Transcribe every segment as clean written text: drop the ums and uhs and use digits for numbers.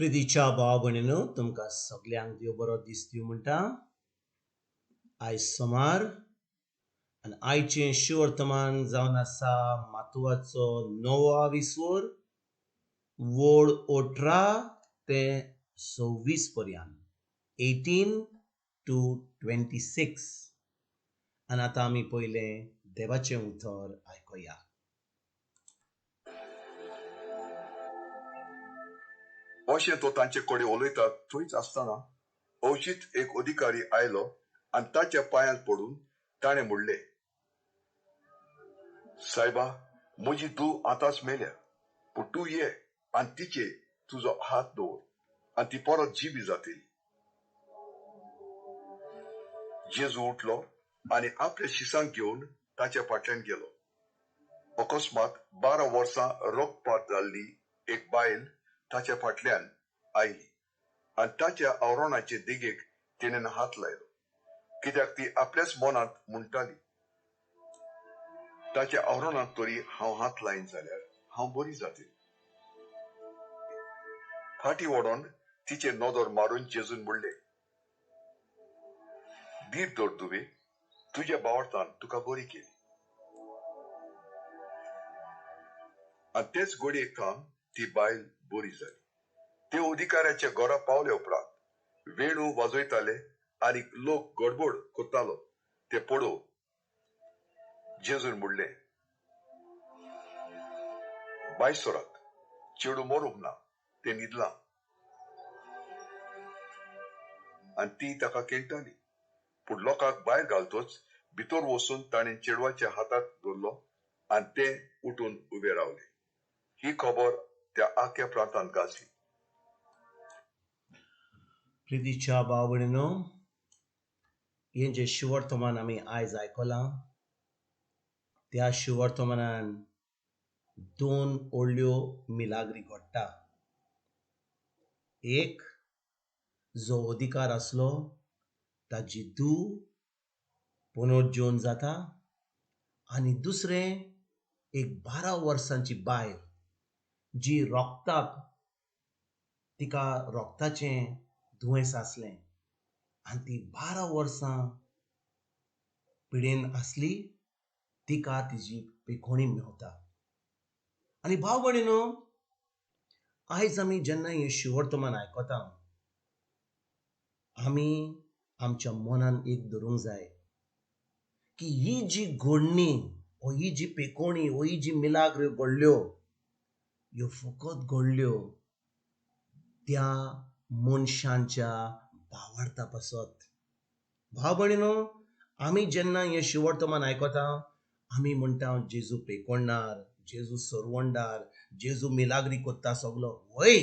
प्रितीच्या भाव भयणीनो तुमकां सगल्यांक देव बरो दीस दिवं म्हणटा. आयज सोमार आनी आयचें शिवर्तमान जावन आसा मातवाचो 9वा विसवोर वोड 18 ते 26 पर्यंत 18 to 26. आनी आतां आमी पयलें देवाचें उतर आयकुया. अशें तो तांचे कडेन उलयता थंयच आसतना अवचित एक अधिकारी आयलो आनी ताच्या पांयांत पडून ताणें म्हणलें, सायबा, म्हजी धूव आतांच मेल्या, पूण तूं ये आनी तिचेर तुजो हात दवर आनी ती परत जिवी जातली. जेजू उठलो आनी आपल्या शिसांक घेवन ताच्या फाटल्यान गेलो. अकस्मात 12 वर्सां रगपात जाल्ली एक बायल ताच्या फाटल्यान आयली आनी ताच्या आवरणाचे देगेक तिणेन हात लायलो, कित्याक ती आपल्याच मनांत म्हणटाली, ताच्या आवरणाक तरी हांव हात लायन जाल्यार हांव बरी जातली. फाटीं वळोन तिचे नदर मारून जेजून म्हणलें, धीर धर धुवे, तुज्या बावळटान तुका बरी केली. आनी तेच घडयेक काम ती बायल बरी जाली. ते अधिकाऱ्याच्या घरा पावले उपरांत वेणू वाजयताले आनी लोक गडबड करतालो ते पळोवन जेजून म्हणलें, बायसोरात, चेडूं मरूंक ना, तें न्हिदलां. आनी ती ताका केंटाली. पूण लोकांक भायर घालतोच भितर वचून ताणें चेडवाच्या हाताक धरलो आनी ते उठून उबे रावले. ही खबर त्या आख्या प्रांतांत गाजली. प्रितीच्या भाव भयणीनो, हें जें शिवर्तमान आमी आयज आयकलां, त्या शिवर्तमानान 2 व्हडल्यो मिलाग्री घडटा. एक, जो अधिकार आसलो ताची धूव पुनर्जीवन जाता, आनी दुसरें एक 12 वर्सांची बायल जी तिका रोगताचें दुयेंस आसलें आनी ती 12 वर्सां पिडेन आसली, तिका तिजी पिकोवणी मेवता. आनी भाव भयणीनो, आयज आमी जेन्ना हें शिवर्तमान आयकता, आमी आमच्या मनान एक धरूंक जाय की ही जी घडणी, ही जी पिकोवणी, ही जी मिलाग्र्यो घडल्यो, ह्यो फकत घडल्यो त्या मनशांच्या भावार्था पासत. भाव भयणीनो, आमी जेन्ना हें शिवर्तमान आयकता, आमी म्हणटा जेजू पेकोवणार, जेजू सरवंडार, जेजू मिलाग्री कोत्ता सगलो. वय,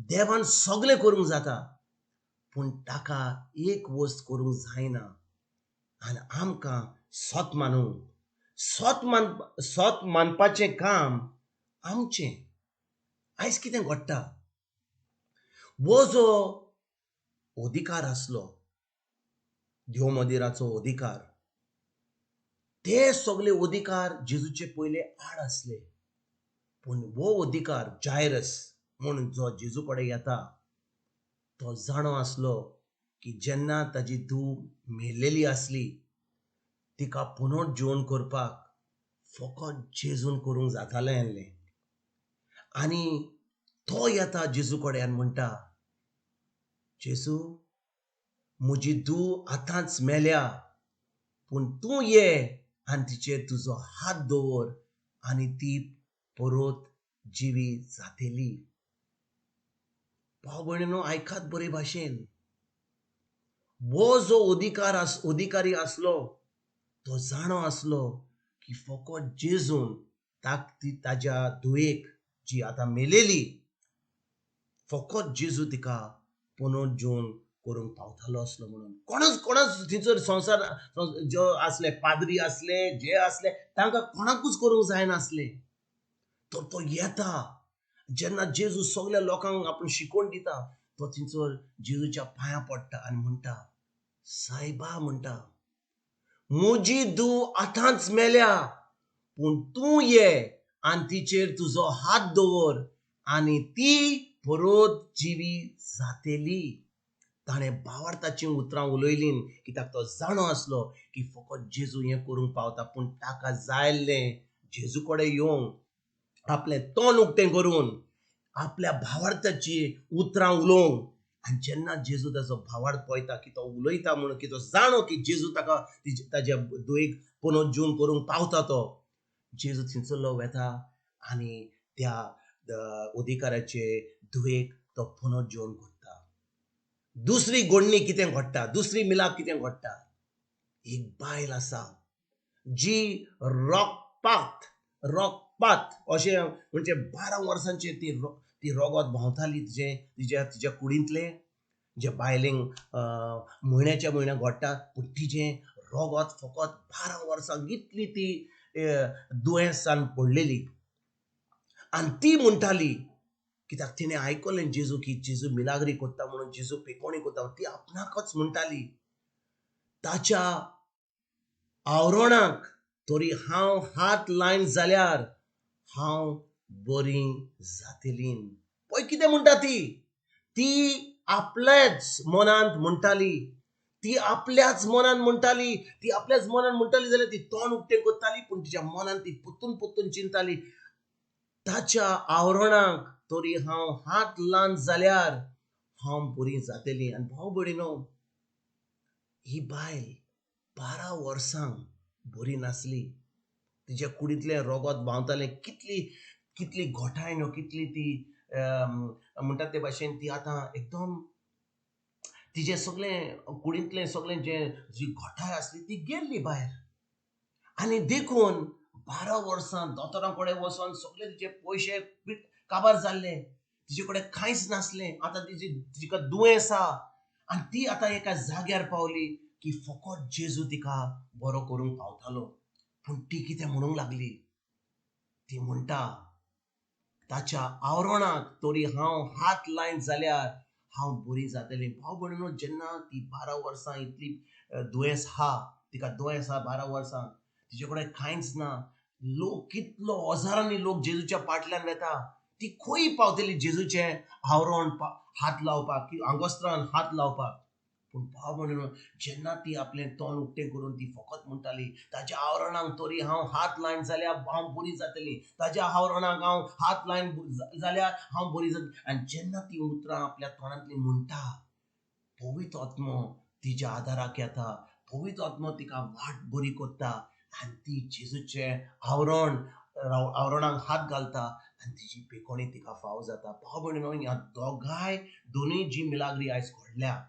देवान सगलें करूंक जाता, पूण ताका एक वस्त करूंक जायना. आनी आमकां सोत मानपाचें काम आमचें. आयज कितें घडटा, वो जो अधिकार आसलो, देव मंदिराचो अधिकार, ते सगळे अधिकार जेजूचे पयले आड आसले. पूण वो अधिकार जायरस म्हणून जो जेजू कडेन येता, तो जाणो आसलो की जेन्ना ताजी धूव मेलेली आसली, तिका पुनर्जीवन करपाक फकत जेजून करूंक जातालें आसलें. आनी तो येता जेजू कडेन आनी म्हणटा, जेजू, म्हजी धूव आतांच मेल्या, पूण तूं ये आनी तिचेर तुजो हात दवर आनी ती परत जिवी जातली. भाव भयणीनो, आयकात बरे भाशेन, वो जो अधिकारी आसलो, तो जाणो आसलो की फकत जेजून ताच्या धुवेक जी आतां मेलेली, फकत जेजू तिका पुनर्जीवन करूंक पावतालो असलो म्हणून. कोणाच थंयसर संसार जो आसले, पाद्री आसले, जे आसले, तांकां कोणाकूच करूंक जायनासलें. तर तो येता, जेन्ना जेजू सगळ्या लोकांक आपूण शिकोवन दिता, तो थंयसर जेजूच्या पांयां पडटा आनी म्हणटा, सायबा, म्हणटा, म्हजी धूव आतांच मेल्या, पूण तूं ये आनी तिचेर तुजो हात दवर आनी ती परत जिवी जातेली. ताणें भावार्थाची उतरां उलयलीं कित्याक तो जाणो आसलो की फकत जेजू हें करूंक पावता. पूण ताका जाय आसलें जेजू कडेन येवंक, आपलें तोंड उक्तें करून आपल्या भावार्थाची उतरां उलोवंक. आनी जेन्ना जेजू ताचो भावार्थ पळयता की तो उलयता म्हणून, की तो जाणो की जेजू ताका ताज्या धुयेक पुनर्जीवन करूंक पावता, तो जेजू थिंचरलो वेता आनी त्या अधिकाऱ्याचे धुयेक तो पुनर्जीवन करता. दुसरी गोडणी कितें घडटा, दुसरी मिलाप कितें घडटा. एक बायल आसा जी रोगपात रोगपात अशें म्हणजे 12 वर्सांची ती रोगत भोंवताली तिच्या कुडींतले, जे बायलेंक म्हयन्याच्या म्हयन्या घडटा. पूण तिचें रोगत फकत 12 वर्सां इतली ती दुयेंसान पडलेली. आनी ती म्हणटाली, कित्याक तिणें आयकलें जेजू की जेजू मिलाग्री करता म्हणून, जेजू पेकोणी करता. ती आपणाकच म्हणटाली, ताच्या आवरणाक तरी हांव हात लायन जाल्यार हांव बरी जातली. पळय कितें म्हणटा ती आपल्याच मनांत म्हणटाली. ती आपल्याच मनान म्हणटाली. ती आपल्याच मनान म्हणटाली जाल्यार ती तोंड उक्तें करताली, पूण तिच्या मनान ती पुत्तून चिंताली. ताच्या आवरणाक तरी हांव हात लावन जाल्यार हांव बरी जातली. आनी भाव भयणीनो, ही बायल 12 वर्सां बरी नासली. तिच्या कुडींतलें रोगत भावतालें. कितली घोटाय न्हू, कितली ती म्हणटात ते भाशेन ती आतां एकदम तिचें सगळें कुडींतलें सगळें जी घोटाय आसली ती गेल्ली भायर. आनी देखून 12 वर्सां दोतोरां कडेन वचोन सगळे तिचे पयशे काबार जाल्ले. तिचे कडेन कांयच नासलें. आतां तिका दुयेंस आसा आनी ती आतां एका जाग्यार पावली की फकत जेजू तिका बरो करूंक पावतालो. पूण ती कितें म्हणूंक लागली, ती म्हणटा, ताच्या आवरणाक तरी हांव हात लायन जाल्यार हांव बरी जातली. भाव भयणीनो, जेन्ना ती 12 वर्सां इतली दुयेंस आहा, तिका दुयेंस आहा 12 वर्सां, तिचे कडेन कांयच ना. लोक कितलो हजारांनी लोक जेजूच्या फाटल्यान वेता. ती खंय पावतली जेजूचे आवरण हात लावपाक, की आंगोस्त्रान हात लावपाक. पूण भाव भयणीनो, जेन्ना ती आपलें तोंड उक्तें करून ती फकत म्हणटाली, ताच्या आवरणाक तरी हांव हात लायन जाल्यार हांव बरी जातली. ताच्या आवरणाक हांव हात लायन जाल्यार हांव बरी जातली. आनी जेन्ना ती उतरां आपल्या तोंडांतली म्हणटा, पवित्र आत्मो तिच्या आदाराक येता. पवित्र आत्मो तिका वाट बरी करता आनी ती जेजूचे आवरणाक हात घालता आनी तिची पेकोणी तिका फावो जाता. भाव भयणीनो, ह्या दोनूय जी मिलाग्री आयज घडल्या,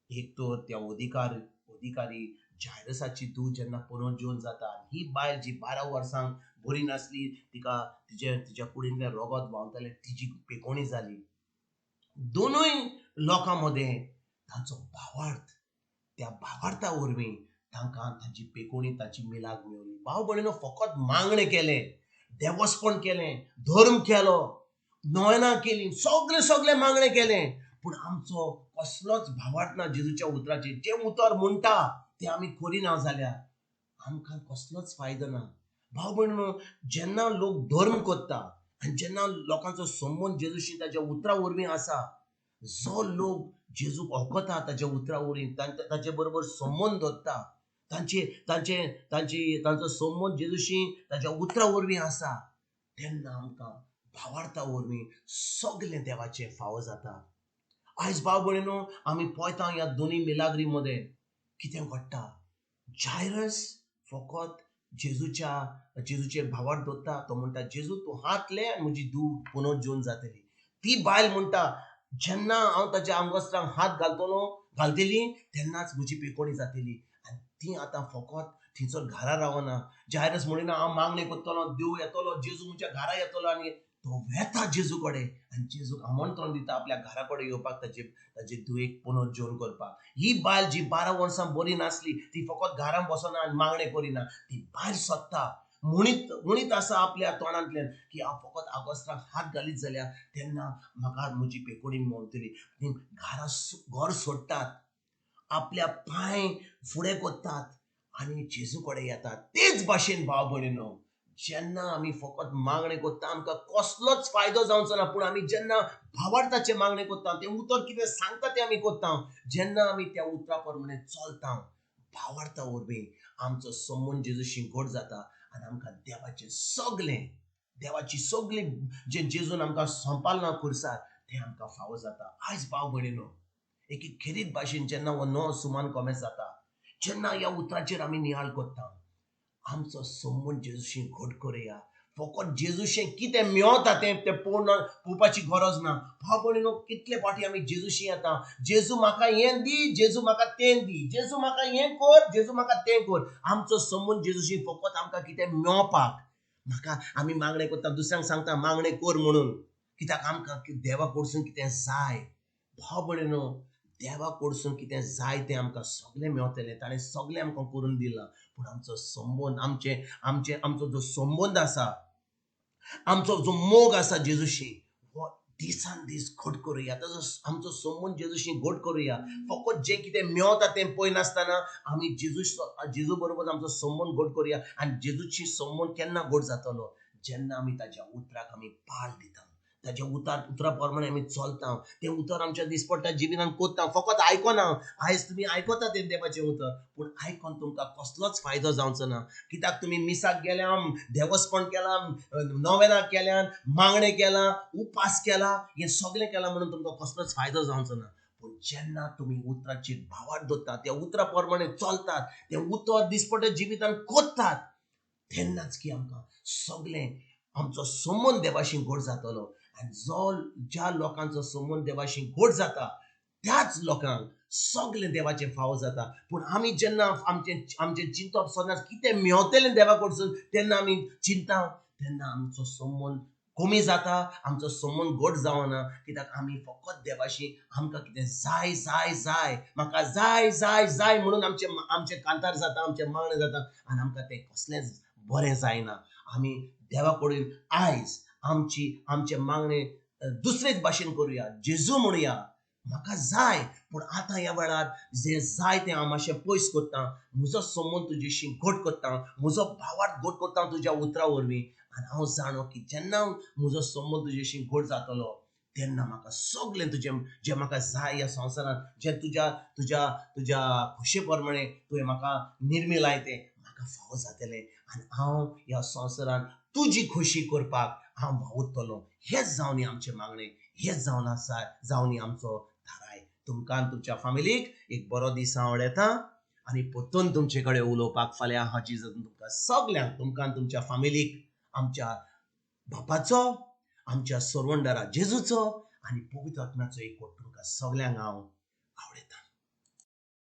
एक तर त्या अधिकारी जायरसाची धूव जेन्ना पुनर्जीवन जाता, ही बायल जी 12 वर्सां बरी नासली, तिच्या कुडींतलें रोगत भावतालें, तिची पेकोणी जाली. दोनूय लोकां मदें तांचो भावार्थ, त्या भावार्था वरवीं तांकां तांची पेकोणी, ताची मिलाग मेळ्ळी. भाव भयणीनो, फकत मागणें केलें, देवस्पण केलें, धर्म केलो, नोयनां केलीं, सगळें मागणें केलें, पूण आमचो कसलोच भावार्थ ना जेजूच्या उतराचेर. जें उतर म्हणटा तें आमी करिना जाल्यार आमकां कसलोच फायदो ना. भाव भयणीनो, जेन्ना लोक धर्म करता आनी जेन्ना लोकांचो संबंद जेजूशी ताच्या उतरा वरवीं आसा, जो लोक जेजूक वळखता ताच्या उतरा वरवीं, ताचे बरोबर संबंद दवरता, तांचो संबंद जेजूशी ताच्या उतरा वरवीं आसा, तेन्ना आमकां भावार्था वरवीं सगळें देवाचें फावो जाता. आयज भाव भयणीनो, आमी पळयता ह्या दोनूय मिलाग्री मदें कितें घडटा. जायरस फकत जेजूचेर भावार्थ दवरता. तो म्हणटा, जेजू तूं हात ले आनी म्हजी धूव पुनर्जीवन जातली. ती बायल म्हणटा, जेन्ना हांव ताच्या आंगोस्त्रांक हात घालतली तेन्नाच म्हजी पेकोणी जातली. आनी ती आतां फकत थंयसर घरा रावना. जायरस म्हणिना, हांव मागणी करतलो, देव येतलो, जेजू म्हज्या घरा येतलो, आनी तो वेता जेजू कडेन आनी जेजूक आमंत्रण दिता आपल्या घरा कडेन येवपाक, ताचे धुयेक पुनर्जीवन करपाक. ही बायल जी 12 वर्सां बरी नासली, ती फकत घरान बसना आनी मागणें करिना. ती बायल सोदता, म्हणीत आसा आपल्या तोंडांतल्यान की हांव फकत आगोस्त्राक हात घालीत जाल्यार तेन्ना म्हाका म्हजी पेकोणी मेळटली. ती घर सोडटात, आपल्या पांय फुडें करतात आनी जेजू कडेन येतात. तेच भाशेन भाव भयणीनो, जेन्ना आमी फकत मागणे कोत्ता आमकां कसलोच फायदो जावचो ना, पूण आमी जेन्ना भावार्थाचे मागणे कोत्ता तें उतर कितें सांगता तें आमी कोत्ता, जेन्ना आमी त्या उतरा प्रमाणे चलता भावार्था वरवीं आमचो संबंद जेजूशी घट जाता आनी आमकां देवाची सगळी जे जेजून आमकां संपालना करसार तें आमकां फावो जाता. आयज भाव भयणीनो, एक खेरीत भाशेन जेन्ना हो नवो सुमान कोमेस जाता, जेन्ना ह्या उतराचेर आमी नियाळ कोत्ता आमचो संबंद जेजूशी घट करुया. फकत जेजूशें कितें मेळटा तें पळोवपाची गरज ना. भाव भयणीनो, कितले फावटी आमी जेजूशी येता, जेजू म्हाका हें दी, जेजू म्हाका तें दी, जेजू म्हाका हें कर, जेजू म्हाका तें कर. आमचो संबंद जेजूशी फकत आमकां कितें मेळपाक, म्हाका आमी मागणें करता, दुसऱ्यांक सांगता मागणें कर म्हणून, कित्याक आमकां देवा कडसून कितें जाय. भाव भयणीनो, देवा कडसून कितें जाय तें आमकां सगळें मेळटलें, ताणें सगळें आमकां करून दिलां. पूण आमचो संबंद आमचो जो संबंद आसा, आमचो जो मोग आसा जेजूशी, हो दिसान दीस घट करुया. ताजो आमचो संबंद जेजूशी घट करुया. फकत जें कितें मेळटा तें पळयनासतना आमी जेजू बरोबर आमचो संबंद घट करुया. आनी जेजूची संबंद केन्ना घट जातलो, जेन्ना आमी ताच्या उतराक आमी पाळ दिता, ताच्या उतरा प्रमाणे आमी चलता, तें उतर आमच्या दिसपट्ट्या जिवितांत कोत्ता. फकत आयकना, आयज तुमी आयकता तें देवाचें उतर, पूण आयकून तुमकां कसलोच फायदो जावचो ना. कित्याक तुमी मिसाक गेल्या, देवस्पण केलां, नोवेनां केल्यां, मागणें केलां, उपास केला, हें सगळें केलां म्हणून तुमकां कसलोच फायदो जावचो ना. पूण जेन्ना तुमी उतराचेर भावार्थ दवरतात, त्या उतरा प्रमाणे चलतात, तें उतर दिसपट्ट्या जिवितांत कोत्तात, तेन्नाच की आमकां सगळें आमचो संबंद देवाशी घट जातलो. आनी ज्या लोकांचो संबंद देवाशी घट जाता त्याच लोकांक सगळें देवाचें फावो जाता. पूण आमी जेन्ना आमचें चिंतप सदांच कितें मेळटलें देवा कडसून तेन्ना आमी चिंता, तेन्ना आमचो संबंद कमी जाता, आमचो संबंद घट जावना. कित्याक आमी फकत देवाशी आमकां कितें जाय जाय जाय, म्हाका जाय जाय जाय म्हणून आमचे कांतार जाता, आमचें मागणें जाता, आनी आमकां तें कसलेंच बरें जायना. आमी देवा कडेन आयज आमचे मागणे दुसरेच भाशेन करुया. जेजू म्हणुया, म्हाका जाय, पूण आतां ह्या वेळार जें जाय तें हांव मातशें पयस कोत्ता, म्हजो संबंद तुजेशी घट कोत्ता, म्हजो भावार्थ घट कोत्ता तुज्या उतरा वरवीं. आनी हांव जाणो की जेन्ना म्हजो संबंद तुजेशी घट जातलो तेन्ना म्हाका सगळें तुजें जें म्हाका जाय ह्या संवसारांत, जें तुज्या खोशे प्रमाणे तुवें म्हाका निर्मिलाय तें म्हाका फावो जातलें. आनी हांव ह्या संवसारांत तुजी खोशी करपाक हांव वावुरतलों. हेच जावनी आमचें मागणें, हेच जावनी आमचो थाराय. तुमकां तुमच्या फॅमिलीक एक बरो दीस हांव आवडयता आनी परतून तुमचे कडेन उलोवपाक फाल्यां हाची तुमकां सगळ्यांक, तुमकां तुमच्या फॅमिलीक आमच्या बापाचो, आमच्या सर्वंडरा जेजूचो आनी पवित्र आत्म्याचो एक तुमकां सगळ्यांक हांव आवडयता.